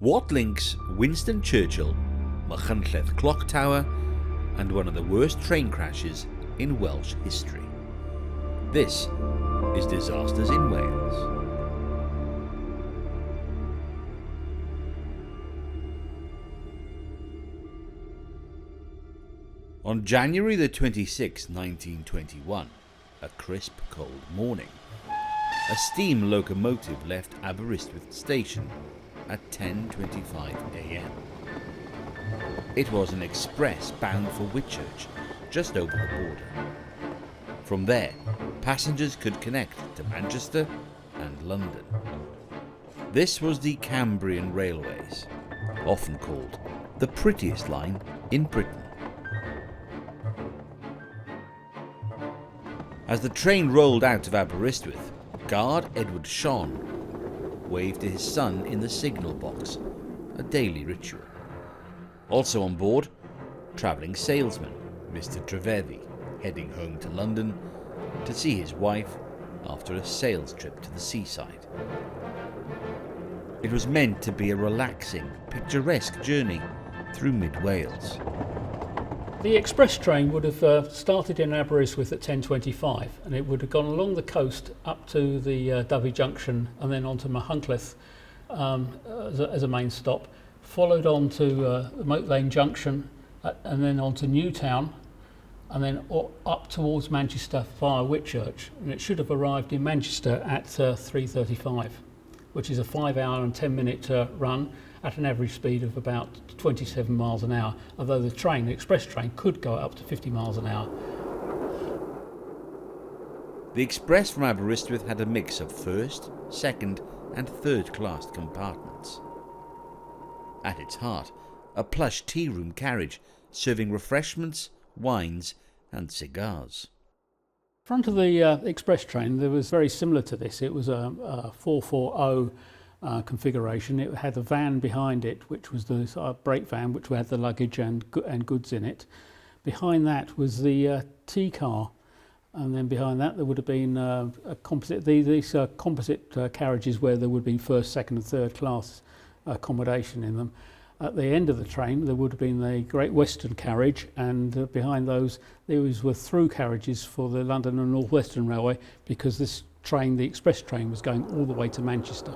What links Winston Churchill, Machynlleth Clock Tower, and one of the worst train crashes in Welsh history? This is Disasters in Wales. On January the 26th, 1921, a crisp cold morning, a steam locomotive left Aberystwyth station at 10:25 a.m. It was an express bound for Whitchurch, just over the border. From there, passengers could connect to Manchester and London. This was the Cambrian Railways, often called the prettiest line in Britain. As the train rolled out of Aberystwyth, guard Edward Shon waved to his son in the signal box, a daily ritual. Also on board, travelling salesman Mr. Trevedi, heading home to London to see his wife after a sales trip to the seaside. It was meant to be a relaxing, picturesque journey through mid-Wales. The express train would have started in Aberystwyth at 10:25, and it would have gone along the coast up to the Dyfi Junction and then on to Machynlleth as a main stop, followed on to the Moat Lane Junction and then on to Newtown, and then up towards Manchester via Whitchurch. And it should have arrived in Manchester at 3:35, which is a 5-hour and 10-minute run at an average speed of about 27 miles an hour, although the express train could go up to 50 miles an hour. The express from Aberystwyth had a mix of first, second and third class compartments. At its heart, a plush tea room carriage serving refreshments, wines and cigars. Front of the express train, there was very similar to this. It was a 440 configuration. It had a van behind it, which was the brake van, which had the luggage and goods in it. Behind that was the tea car, and then behind that there would have been a composite. These composite carriages where there would be first, second, and third class accommodation in them. At the end of the train, there would have been the Great Western carriage, and behind those, these were through carriages for the London and North Western Railway, because this train, the express train, was going all the way to Manchester.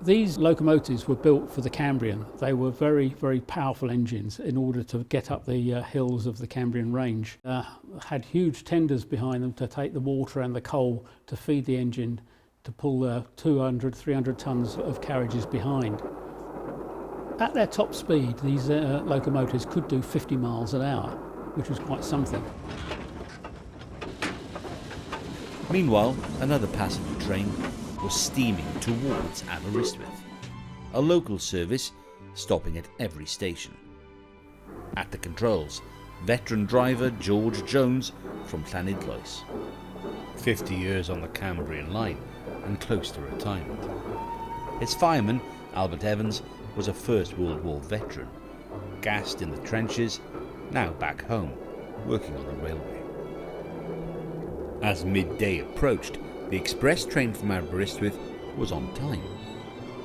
These locomotives were built for the Cambrian. They were very, very powerful engines in order to get up the hills of the Cambrian range. Had huge tenders behind them to take the water and the coal to feed the engine to pull 200, 300 tonnes of carriages behind. At their top speed, these locomotives could do 50 miles an hour, which was quite something. Meanwhile, another passenger train was steaming towards Aberystwyth, a local service stopping at every station. At the controls, veteran driver George Jones from Llanidloes, 50 years on the Cambrian line and close to retirement. His fireman, Albert Evans, was a First World War veteran, gassed in the trenches, now back home, working on the railway. As midday approached, the express train from Aberystwyth was on time.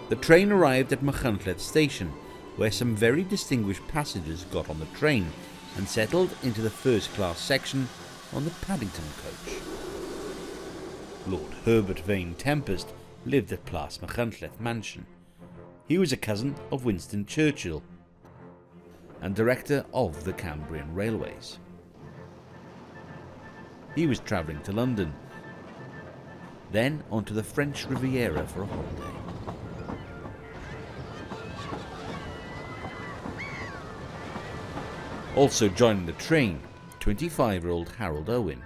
The train arrived at Machynlleth station, where some very distinguished passengers got on the train and settled into the first-class section on the Paddington coach. Lord Herbert Vane Tempest lived at Plas Machynlleth Mansion. He was a cousin of Winston Churchill and director of the Cambrian Railways. He was travelling to London, then onto the French Riviera for a holiday. Also joining the train, 25-year-old Harold Owen,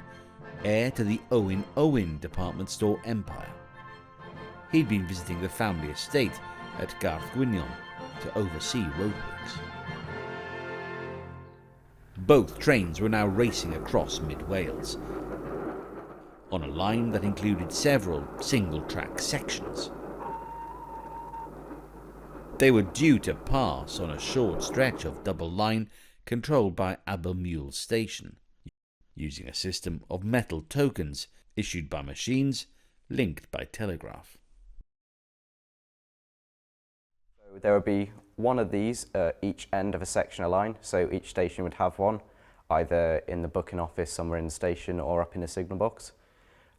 heir to the Owen department store empire. He'd been visiting the family estate at Garth Gwinion to oversee roadworks. Both trains were now racing across mid-Wales, on a line that included several single-track sections. They were due to pass on a short stretch of double line controlled by Abermule station, using a system of metal tokens issued by machines linked by telegraph. There would be one of these at each end of a sectional line, so each station would have one, either in the booking office somewhere in the station or up in a signal box.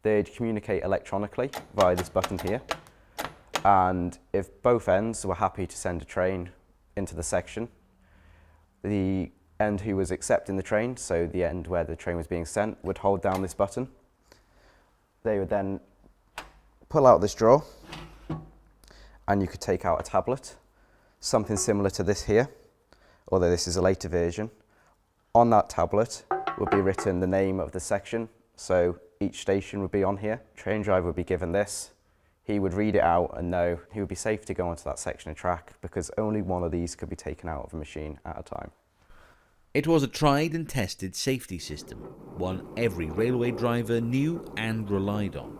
They'd communicate electronically via this button here, and if both ends were happy to send a train into the section, the end who was accepting the train, so the end where the train was being sent, would hold down this button. They would then pull out this drawer, and you could take out a tablet, something similar to this here, although this is a later version. On that tablet would be written the name of the section, so each station would be on here. Train driver would be given this. He would read it out and know he would be safe to go onto that section of track because only one of these could be taken out of a machine at a time. It was a tried and tested safety system, one every railway driver knew and relied on.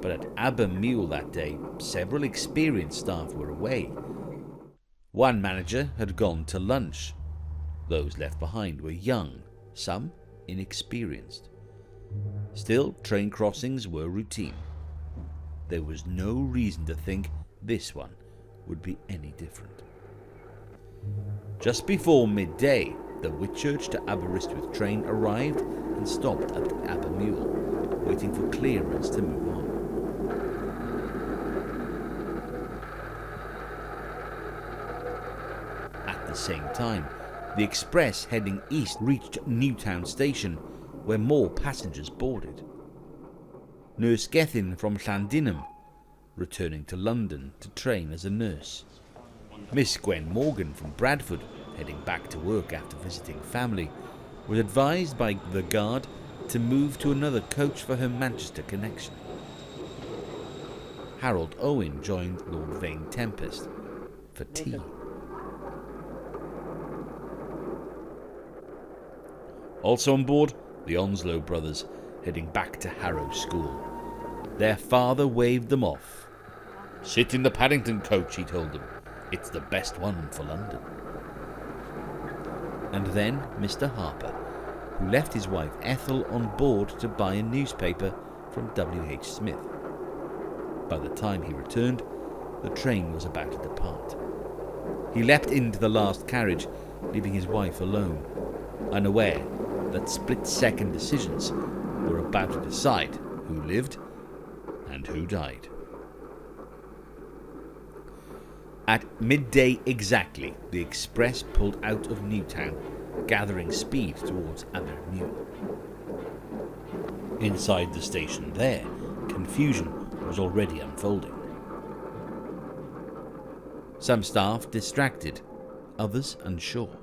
But at Abermule that day, several experienced staff were away. One manager had gone to lunch. Those left behind were young, some inexperienced. Still, train crossings were routine. There was no reason to think this one would be any different. Just before midday, the Whitchurch to Aberystwyth train arrived and stopped at Abermule, waiting for clearance to move on. At the same time, the express heading east reached Newtown station, where more passengers boarded. Nurse Gethin from Llandinam, returning to London to train as a nurse. Miss Gwen Morgan from Bradford, heading back to work after visiting family, was advised by the guard to move to another coach for her Manchester connection. Harold Owen joined Lord Vane Tempest for tea. Also on board, the Onslow brothers, heading back to Harrow School. Their father waved them off. "Sit in the Paddington coach," he told them. "It's the best one for London." And then Mr. Harper, who left his wife Ethel on board to buy a newspaper from W.H. Smith. By the time he returned, the train was about to depart. He leapt into the last carriage, leaving his wife alone, unaware that split-second decisions were about to decide who lived and who died. At midday exactly, the express pulled out of Newtown, gathering speed towards Abermule. Inside the station there, confusion was already unfolding. Some staff distracted, others unsure.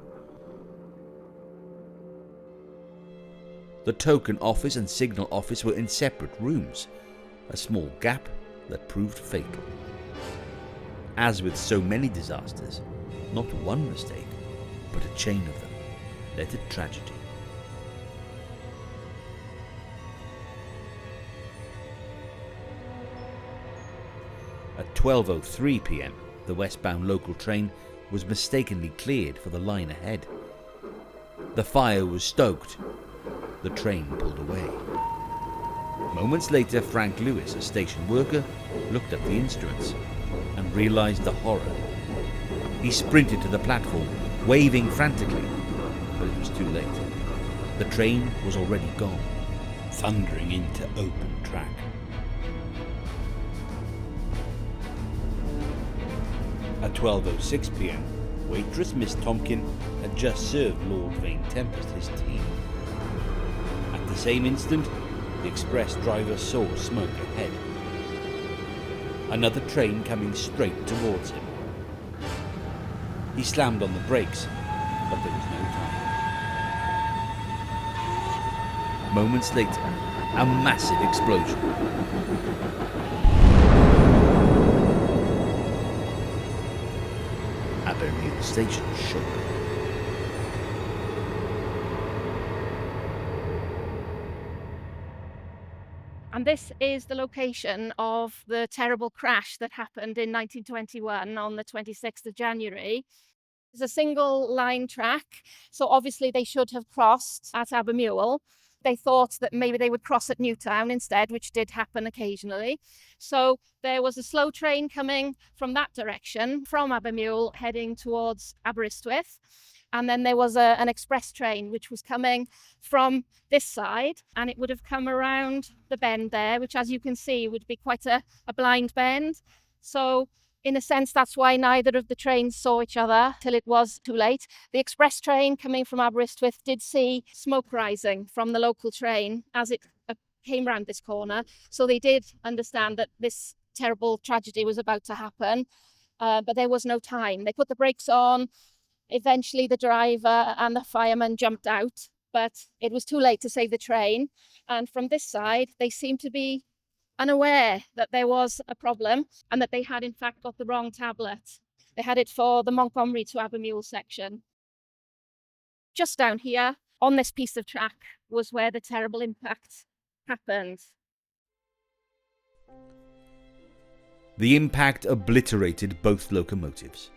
The token office and signal office were in separate rooms, a small gap that proved fatal. As with so many disasters, not one mistake, but a chain of them led to tragedy. At 12:03 p.m, the westbound local train was mistakenly cleared for the line ahead. The fire was stoked. The train pulled away. Moments later, Frank Lewis, a station worker, looked at the instruments and realised the horror. He sprinted to the platform, waving frantically, but it was too late. The train was already gone, thundering into open track. At 12:06 p.m, waitress Miss Tompkin had just served Lord Vane Tempest his tea. At the same instant, the express driver saw smoke ahead. Another train coming straight towards him. He slammed on the brakes, but there was no time. Moments later, a massive explosion. Abermule station shook. And this is the location of the terrible crash that happened in 1921 on the 26th of January. It's a single line track, so obviously they should have crossed at Abermule. They thought that maybe they would cross at Newtown instead, which did happen occasionally. So there was a slow train coming from that direction, from Abermule, heading towards Aberystwyth. And then there was an express train which was coming from this side, and it would have come around the bend there, which, as you can see, would be quite a blind bend. So in a sense, that's why neither of the trains saw each other till it was too late. The express train coming from Aberystwyth did see smoke rising from the local train as it came round this corner. So they did understand that this terrible tragedy was about to happen, but there was no time. They put the brakes on. Eventually, the driver and the fireman jumped out, but it was too late to save the train. And from this side, they seemed to be unaware that there was a problem and that they had in fact got the wrong tablet. They had it for the Montgomery to Abermule section. Just down here on this piece of track was where the terrible impact happened. The impact obliterated both locomotives.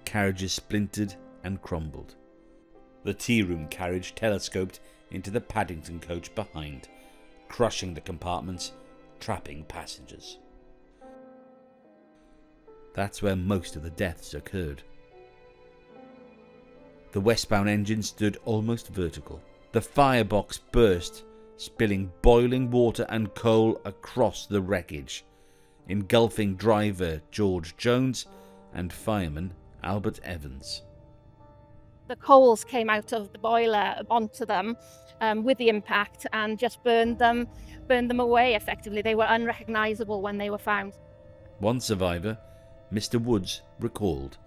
Carriages splintered and crumbled. The tea-room carriage telescoped into the Paddington coach behind, crushing the compartments, trapping passengers. That's where most of the deaths occurred. The westbound engine stood almost vertical. The firebox burst, spilling boiling water and coal across the wreckage, engulfing driver George Jones and fireman Albert Evans. The coals came out of the boiler onto them with the impact and just burned them away effectively. They were unrecognisable when they were found. One survivor, Mr. Woods, recalled,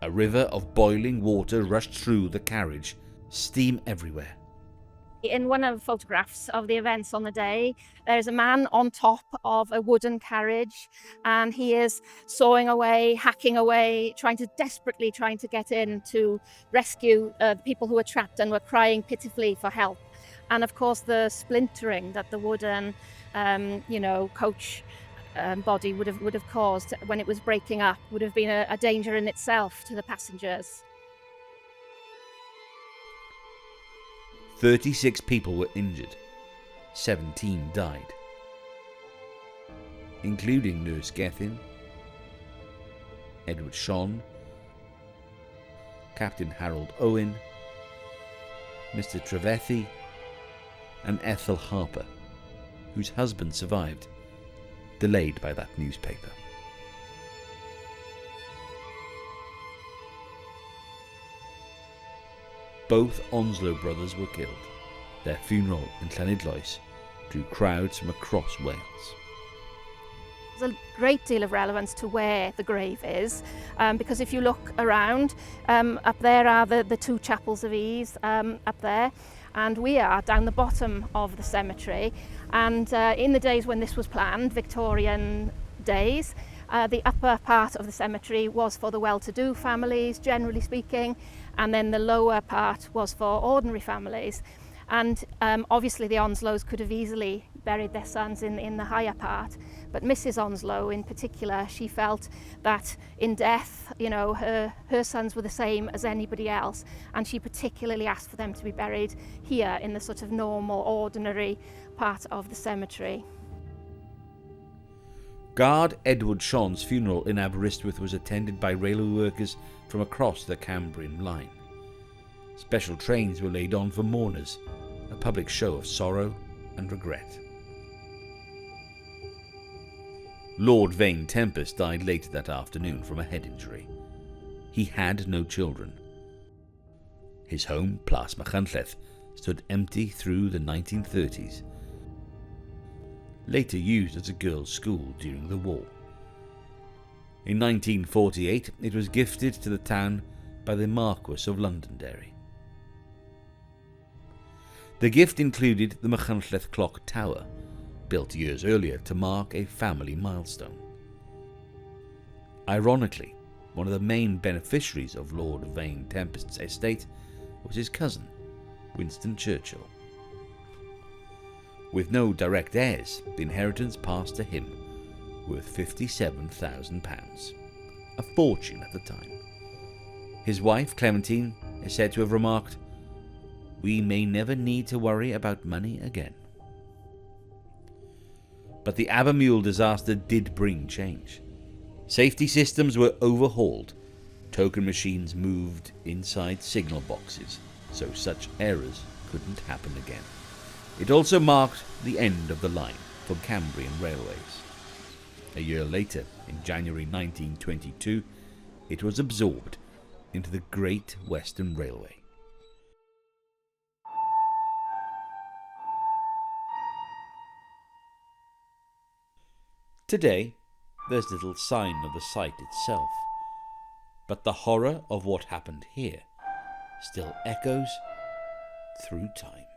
"A river of boiling water rushed through the carriage, steam everywhere." In one of the photographs of the events on the day, there's a man on top of a wooden carriage, and he is sawing away, hacking away, desperately trying to get in to rescue the people who were trapped and were crying pitifully for help. And of course, the splintering that the wooden, coach body would have caused when it was breaking up would have been a danger in itself to the passengers. 36 people were injured, 17 died, including Nurse Gethin, Edward Shon, Captain Harold Owen, Mr. Trevethy, and Ethel Harper, whose husband survived, delayed by that newspaper. Both Onslow brothers were killed. Their funeral in Llanidloes drew crowds from across Wales. There's a great deal of relevance to where the grave is, because if you look around, up there are the two chapels of ease up there, and we are down the bottom of the cemetery. And in the days when this was planned, Victorian days, the upper part of the cemetery was for the well-to-do families, generally speaking, and then the lower part was for ordinary families. And obviously the Onslows could have easily buried their sons in the higher part, but Mrs. Onslow in particular, she felt that in death, her sons were the same as anybody else, and she particularly asked for them to be buried here in the sort of normal, ordinary part of the cemetery. Guard Edward Shon's funeral in Aberystwyth was attended by railway workers from across the Cambrian line. Special trains were laid on for mourners, a public show of sorrow and regret. Lord Vane Tempest died later that afternoon from a head injury. He had no children. His home, Plas Machynlleth, stood empty through the 1930s, later used as a girls' school during the war. In 1948, it was gifted to the town by the Marquess of Londonderry. The gift included the Machynlleth Clock Tower, built years earlier to mark a family milestone. Ironically, one of the main beneficiaries of Lord Vane Tempest's estate was his cousin, Winston Churchill. With no direct heirs, the inheritance passed to him, worth £57,000, a fortune at the time. His wife, Clementine, is said to have remarked, we may never need to worry about money again. But the Abermule disaster did bring change. Safety systems were overhauled. Token machines moved inside signal boxes, so such errors couldn't happen again. It also marked the end of the line for Cambrian Railways. A year later, in January 1922, it was absorbed into the Great Western Railway. Today, there's little sign of the site itself, but the horror of what happened here still echoes through time.